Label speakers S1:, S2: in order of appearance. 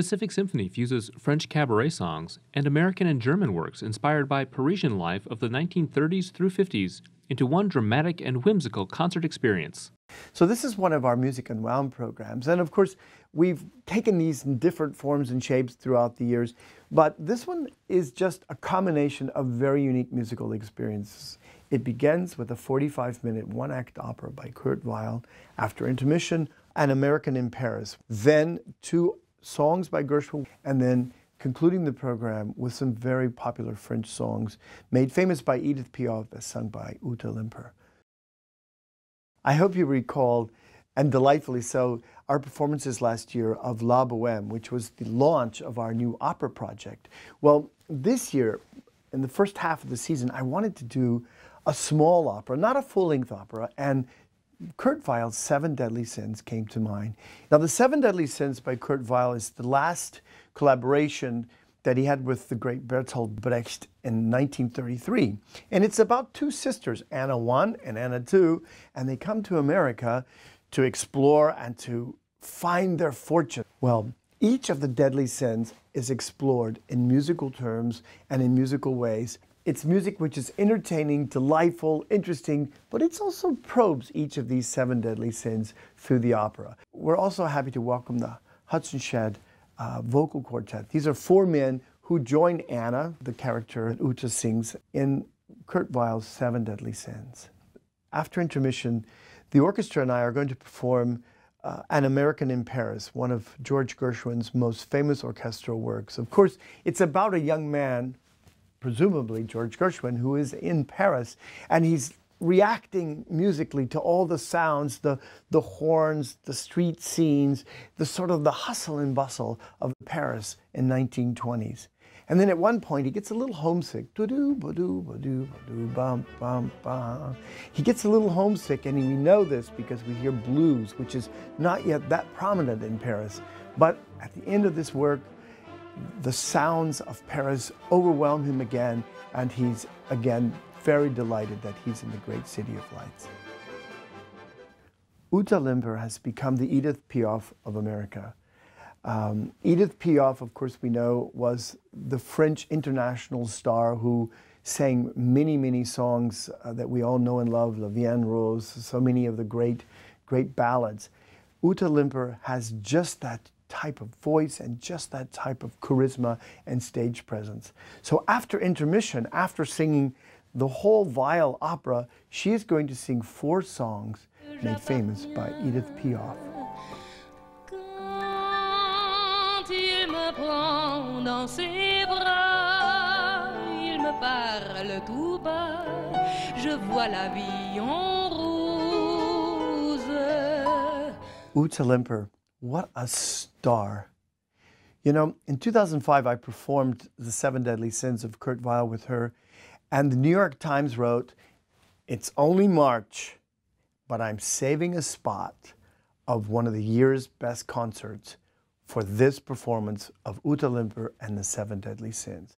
S1: Pacific Symphony fuses French cabaret songs and American and German works inspired by Parisian life of the 1930s through 50s into one dramatic and whimsical concert experience.
S2: So this is one of our Music Unwound programs, and of course we've taken these in different forms and shapes throughout the years, but this one is just a combination of very unique musical experiences. It begins with a 45-minute one-act opera by Kurt Weill, after intermission, An American in Paris, then two songs by Gershwin, and then concluding the program with some very popular French songs made famous by Édith Piaf as sung by Ute Lemper. I hope you recall, and delightfully so, our performances last year of La Bohème, which was the launch of our new opera project. Well, this year, in the first half of the season, I wanted to do a small opera, not a full-length opera, and Kurt Weill's Seven Deadly Sins came to mind. Now, the Seven Deadly Sins by Kurt Weill is the last collaboration that he had with the great Bertolt Brecht in 1933. And it's about two sisters, Anna I and Anna II, and they come to America to explore and to find their fortune. Well, each of the deadly sins is explored in musical terms and in musical ways. It's music which is entertaining, delightful, interesting, but it's also probes each of these seven deadly sins through the opera. We're also happy to welcome the Hudson Shad vocal quartet. These are four men who join Anna, the character that Ute sings, in Kurt Weill's Seven Deadly Sins. After intermission, the orchestra and I are going to perform An American in Paris, one of George Gershwin's most famous orchestral works. Of course, it's about a young man, presumably George Gershwin, who is in Paris, and he's reacting musically to all the sounds, the horns, the street scenes, the sort of the hustle and bustle of Paris in 1920s. And then at one point he gets a little homesick. Ba-doo, ba-doo, ba-doo, ba-doo, bum, bum, bum. He gets a little homesick, and we know this because we hear blues, which is not yet that prominent in Paris. But at the end of this work, the sounds of Paris overwhelm him again, and he's again very delighted that he's in the great city of lights. Ute Lemper has become the Édith Piaf of America. Édith Piaf, of course, we know, was the French international star who sang many, many songs that we all know and love, La Vie en Rose, so many of the great ballads. Ute Lemper has just that type of voice and just that type of charisma and stage presence. So after intermission, after singing the whole Weill opera, she is going to sing four songs made famous by Édith Piaf.
S3: Quand il me prend dans ses bras, il me parle tout bas, je vois la vie en rose.
S2: Ute Lemper, what a star. You know, in 2005, I performed the Seven Deadly Sins of Kurt Weill with her, and the New York Times wrote, "It's only March, but I'm saving a spot of one of the year's best concerts for this performance of Ute Lemper and the Seven Deadly Sins."